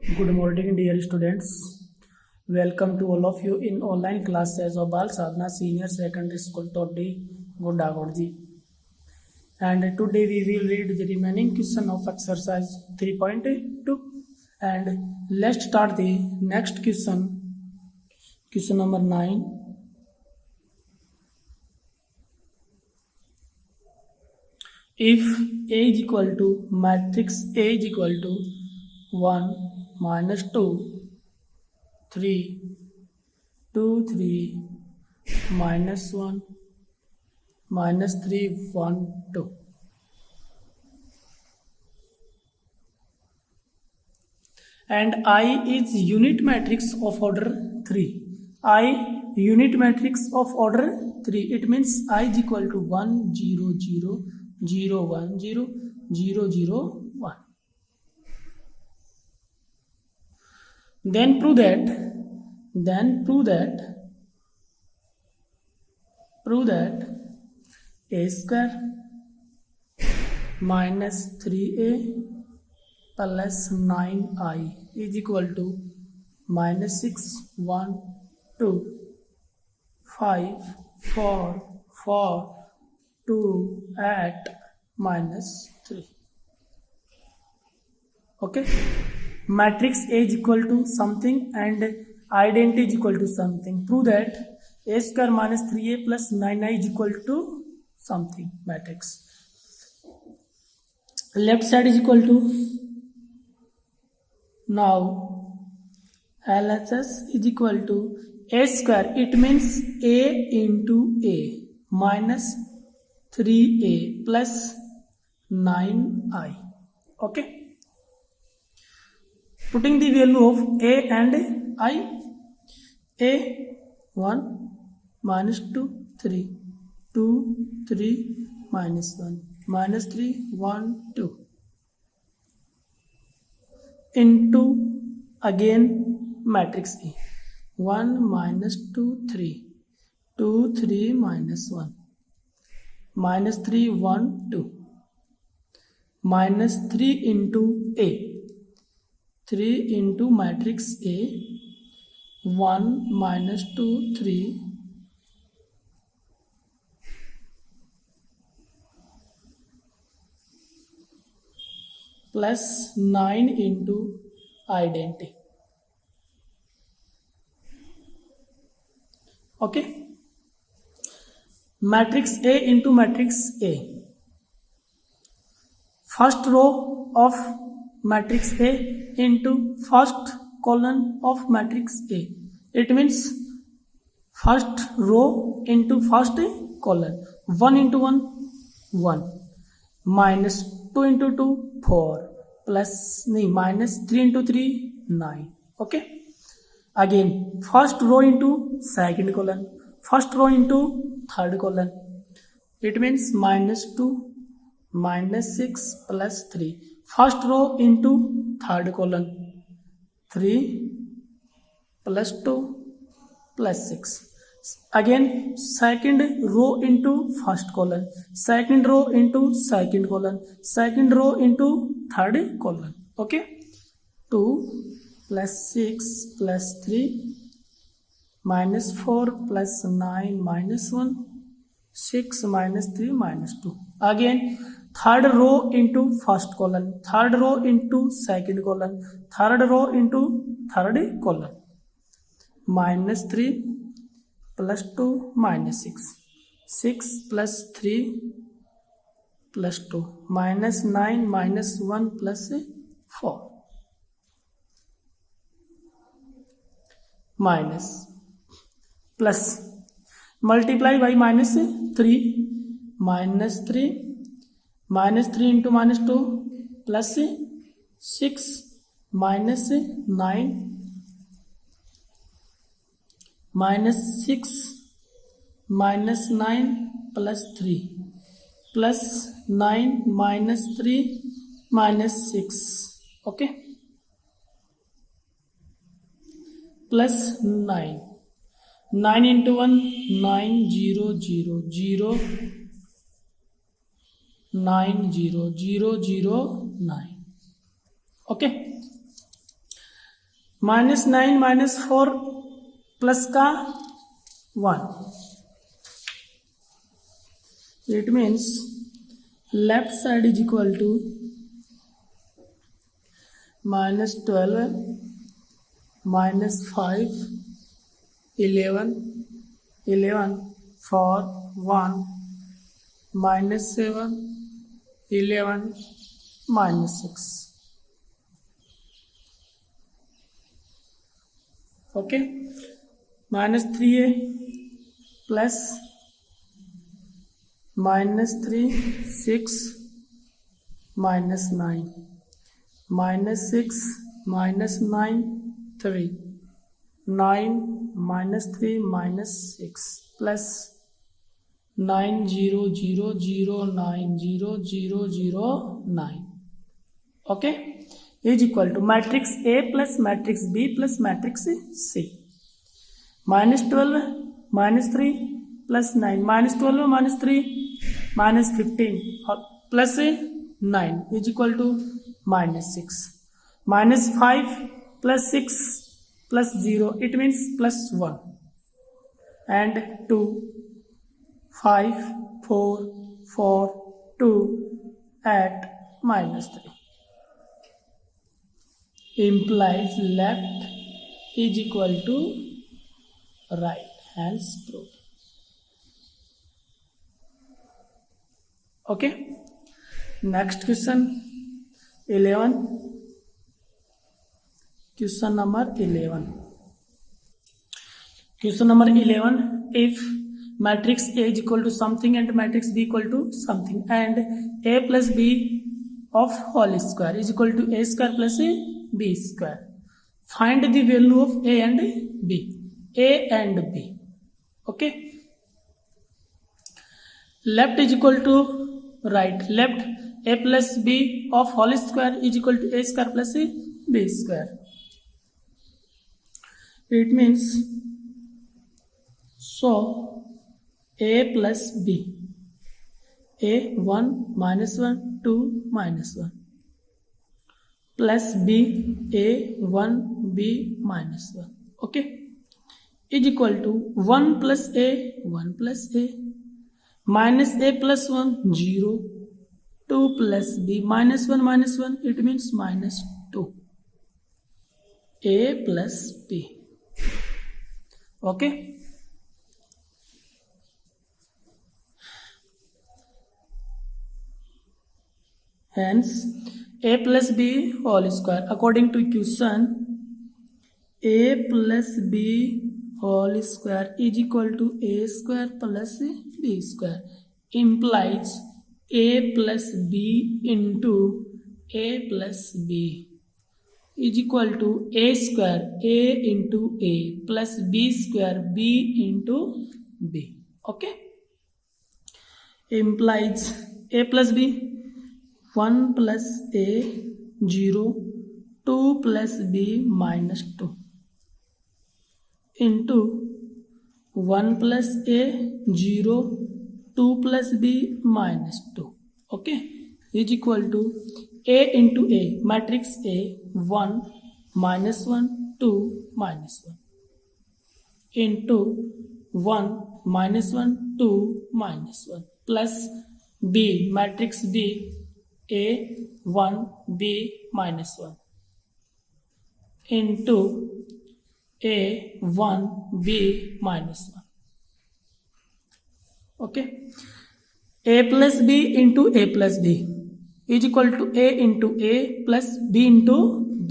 Good morning, dear students. Welcome to all of you in online classes of Bal Sadhana Senior Secondary School, Toddi, Godagorji. And today we will read the remaining question of exercise 3.2. And let's start the next question. Question number 9. If A is equal to matrix A is equal to 1 minus 2 3 2 3 minus 1 minus 3 1 2 and I is unit matrix of order 3. I unit matrix of order 3. It means I is equal to 1 0 0 0 1 0 0 0 1. Then prove that a square minus 3a plus 9i is equal to minus 6 1 2 5 4 4 2 8 minus 3. Okay. Matrix A is equal to something and identity is equal to something. Prove that a square minus 3a plus 9i is equal to something matrix. Left side is equal to, now LHS is equal to a square. It means a into a minus 3a plus 9i. Okay. Putting the value of a and I, a 1 minus 2 3 2 3 minus 1 minus 3 1 2 into again matrix A 1 minus 2 3 2 3 minus 1 minus 3 1 2 minus 3 into A 3 into matrix A 1 minus 2 3 plus 9 into identity. Okay. Matrix A into matrix A. First row of matrix A into first column of matrix A. It means first row into first column. 1 into 1 1 minus 2 into 2 4 plus minus 3 into 3 9. Okay. Again first row into second column, first row into third column. It means minus 2 minus 6 plus 3. First row into third column 3 plus 2 plus 6. Again second row into first column, second row into second column, second row into third column. Okay. 2 plus 6 plus 3 minus 4 plus 9 minus 1 6 minus 3 minus 2. Again third row into first column, third row into second column, third row into third column. Minus 3 plus 2 minus 6. 6 plus 3 plus 2 minus 9 minus 1 plus 4 minus plus multiply by minus 3 minus 3 minus 3 into minus 2 plus 6 minus 9 minus 6 minus 9 plus 3 plus 9 minus 3 minus 6. Okay. Plus 9. 9 into 1 9 0 0 0 9 0 0 0 9. Okay. -9 -4 plus का 1. It means left side is equal to -12 -5 11 11 4 1 -7 11 -6. Okay, -3a plus -3 6 -9 -6 -9 3 9 -3 -6 plus 9 0 0 0 9 0 0 0 9. Okay, is equal to matrix A plus matrix B plus matrix C. -12 -3 plus 9 -12 -3 -15 plus 9 is equal to -6. -5 plus 6 plus 0, it means plus 1, and 2 5 4 4 2 at -3 implies left is equal to right. Hence proved. Okay, next question 11. Question number 11. Question number 11. If matrix A is equal to something and matrix B equal to something, and A plus B of whole square is equal to A square plus B square, find the value of A and B. A and B. Okay, left is equal to right. Left, A plus B of whole square is equal to A square plus B square. It means, so A plus B, A 1 minus 1 2 minus 1 plus B, A 1 B minus 1. Okay, is equal to 1 plus A 1 plus A minus A plus 1 0 2 plus B minus 1, it means minus 2. A plus B. Okay, hence A plus B whole square. According to equation, A plus B whole square is equal to A square plus B square, implies A plus B into A plus B is equal to A square A into A plus B square B into B. Okay, implies A plus B 1 plus A 0 2 plus B minus 2 into 1 plus A 0 2 plus B minus 2. Okay, is equal to A into A, matrix A 1 minus 1 2 minus 1 into 1 minus 1 2 minus 1 plus B, matrix B A 1 B minus 1 into A 1 B minus 1. Okay, A plus B into A plus B is equal to A into A plus B into B.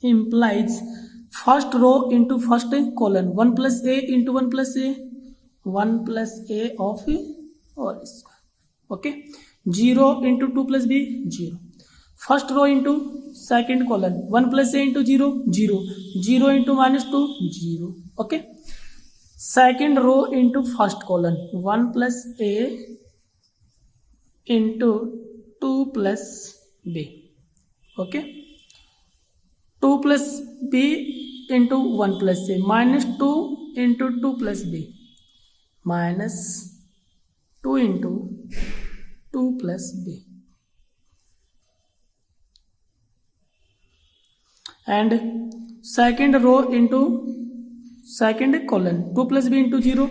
Implies first row into first column, 1 plus A into 1 plus A, 1 plus A of whole square. Okay, 0 into 2 plus B 0. First row into second column, 1 plus A into 0 0, 0 into minus 2 0. Okay, second row into first column, 1 plus A into 2 plus B. Okay, 2 plus B into 1 plus A, minus 2 into 2 plus B, minus 2 into 2 plus B. and second row into second column 2 plus b into 0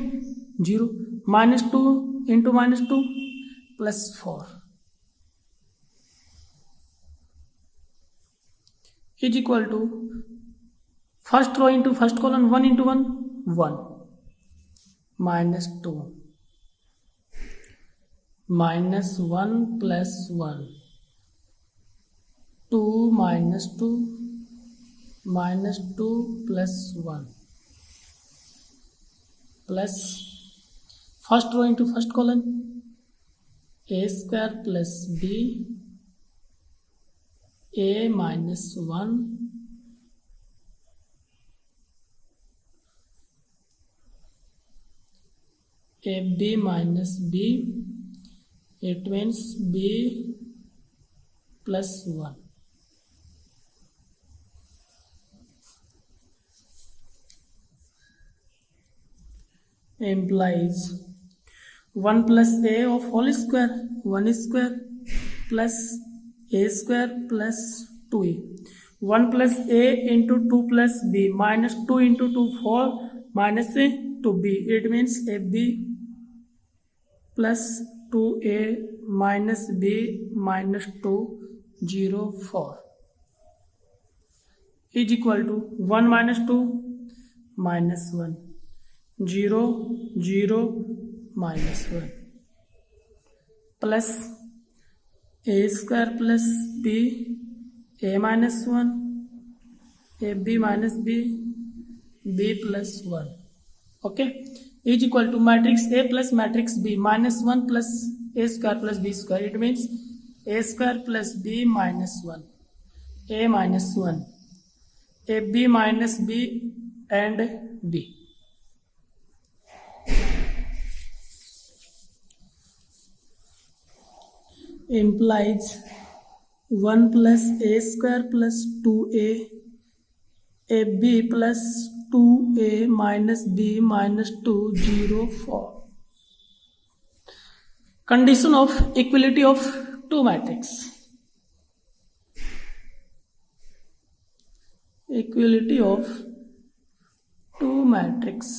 0 minus 2 into minus 2 plus 4 is equal to first row into first column 1 into 1 1 minus 2 minus 1 plus 1 2 minus 2 minus 2 plus 1 plus first row into first column a square plus b a minus 1 a b minus b, it means b plus 1 implies 1 plus a of whole square 1 square plus a square plus 2a 1 plus a into 2 plus b minus 2 into 2 4 minus a to b, it means ab plus 2a minus b minus 2 0 4 is equal to 1 minus 2 minus 1 0 0 minus 1 plus a square plus b a minus 1 ab minus b b plus 1 okay is equal to matrix A plus matrix B minus 1 plus A square plus B square, it means A square plus B minus 1 A minus 1 AB minus B and B implies 1 plus A square plus 2A AB plus 2A minus B minus 2 0 4 condition of equality of two matrix equality of two matrix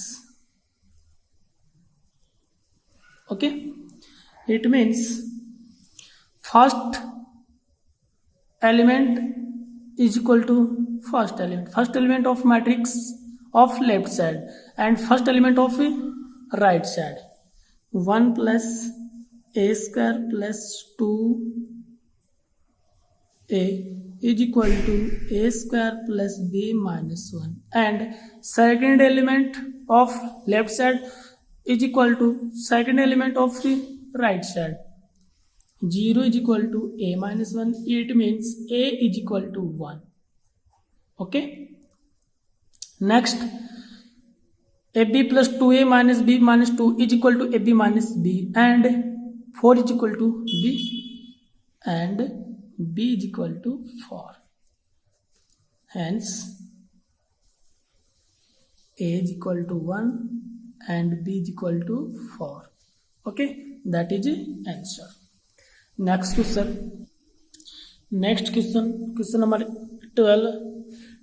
okay it means first element is equal to first element of matrix of left side and first element of right side 1 plus a square plus 2a is equal to a square plus b minus 1 and second element of left side is equal to second element of the right side 0 is equal to a minus 1, it means a is equal to 1 okay next ab plus 2a minus b minus 2 is equal to ab minus b and 4 is equal to b and b is equal to 4 hence a is equal to 1 and b is equal to 4 okay that is the answer next question number 12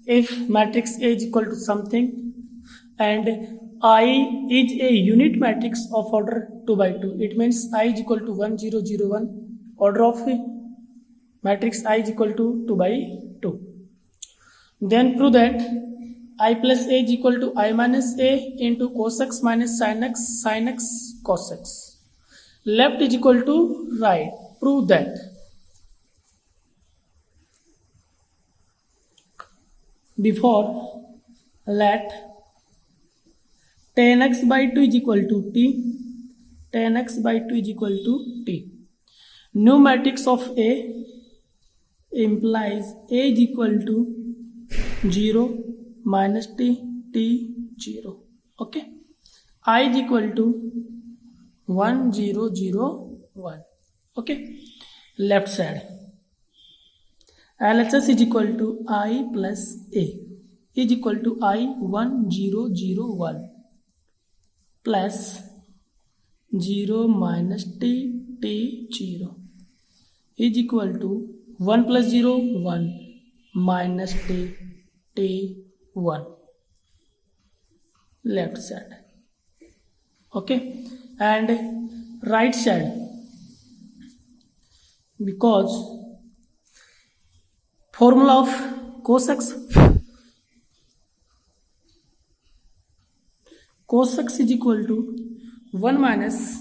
if matrix A is equal to something and I is a unit matrix of order 2 by 2 it means I is equal to 1 0 0 1 order of matrix I is equal to 2 by 2 then prove that I plus A is equal to I minus A into cos x minus sin x cos x left is equal to right prove that before let tan x by 2 is equal to t tan x by 2 is equal to t new matrix of A implies A is equal to 0 minus t t 0 okay I is equal to 1 0 0 1 okay left side LHS is equal to I plus A is equal to I 1 0 0 1 plus 0 minus t t 0 is equal to 1 plus 0 1 minus t T1 left side. Okay, and right side, because formula of cos x is equal to 1 minus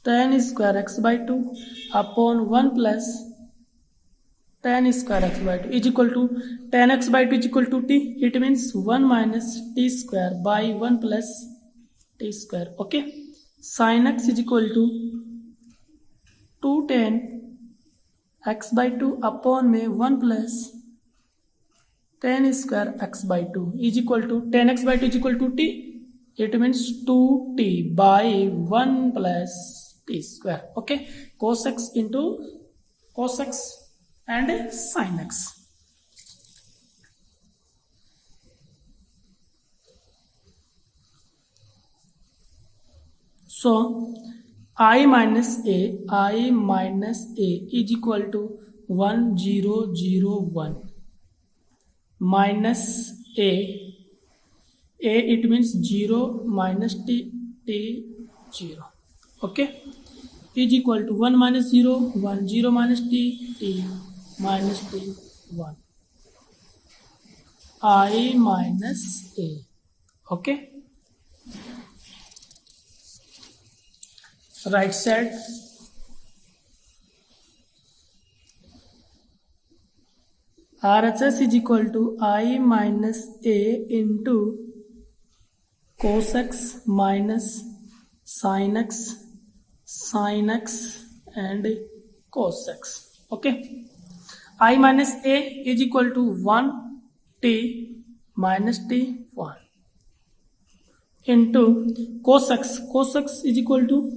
tan square x by 2 upon 1 plus tan square x by 2 is equal to tan x by 2 is equal to t. It means 1 minus t square by 1 plus t square. Okay, sin x is equal to 2 tan x by 2 upon में 1 plus tan square x by 2 is equal to tan x by 2 is equal to t. It means 2t by 1 plus t square. Okay, cos x into cos x and sin x. So I minus a is equal to 1 0 0 1 minus a it means 0 minus t 0. Okay, is equal to 1 minus 0 1 0 minus t minus t 1 I minus a. Okay, right side, RHS is equal to I minus a into cos x minus sin x and cos x. Okay, I minus a is equal to 1 t minus t 1 into cos x is equal to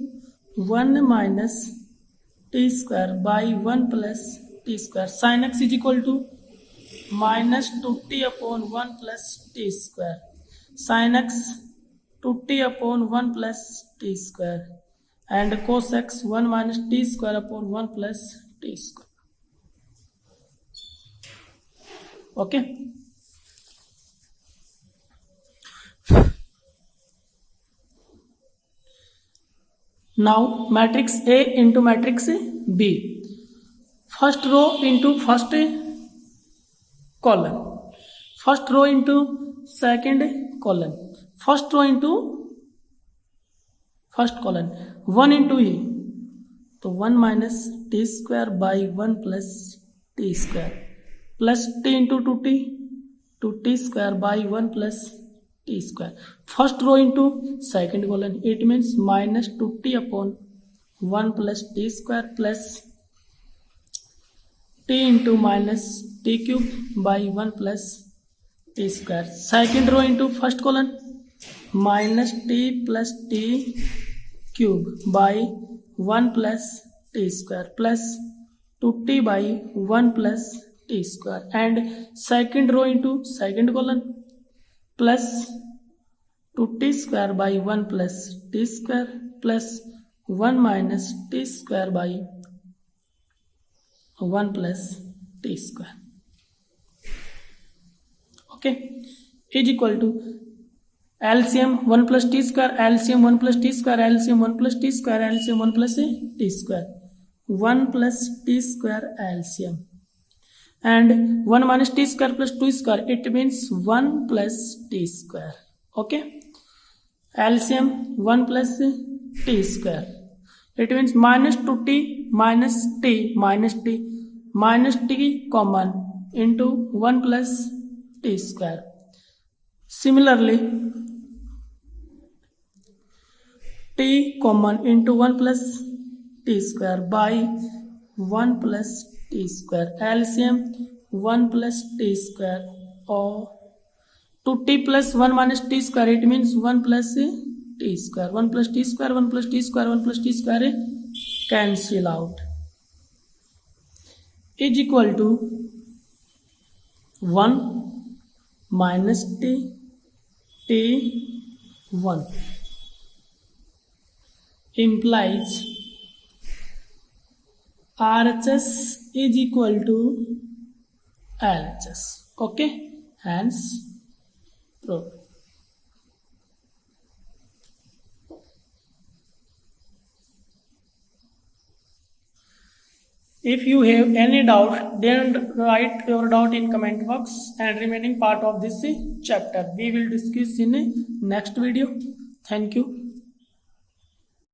1 minus t square by 1 plus t square. Sin x is equal to minus 2t upon 1 plus t square. Sin x 2t upon 1 plus t square and cos x 1 minus t square upon 1 plus t square. Okay, now matrix A into matrix B. First row into first column, first row into second column, first row into first column, 1 into E, तो 1 minus t square by 1 plus t square plus t into 2t square by 1 plus t square. First row into second column, it means minus 2t upon 1 plus t square plus t into minus t cube by 1 plus t square. Second row into first column, minus t plus t cube by 1 plus t square plus 2t by 1 plus t square. And second row into second column, plus 2t square by 1 plus t square plus 1 minus t square by 1 plus t square. Okay, is equal to LCM 1 plus t square, LCM 1 plus t square, LCM 1 plus t square, LCM 1 plus t square, 1 plus t square LCM, and 1 minus t square plus 2 square, it means 1 plus t square. Okay, LCM 1 plus t square, it means minus 2t minus t common into 1 plus t square. Similarly, t common into 1 plus t square by 1 plus t square. LCM 1 plus t square or 2t plus 1 minus t square, it means 1 plus t square. 1 plus t square, 1 plus t square, 1 plus t square cancel out, is equal to 1 minus t1 implies RHS is equal to LHS. Okay, hence proved. If you have any doubt, then write your doubt in comment box, and remaining part of this chapter we will discuss in next video. Thank you.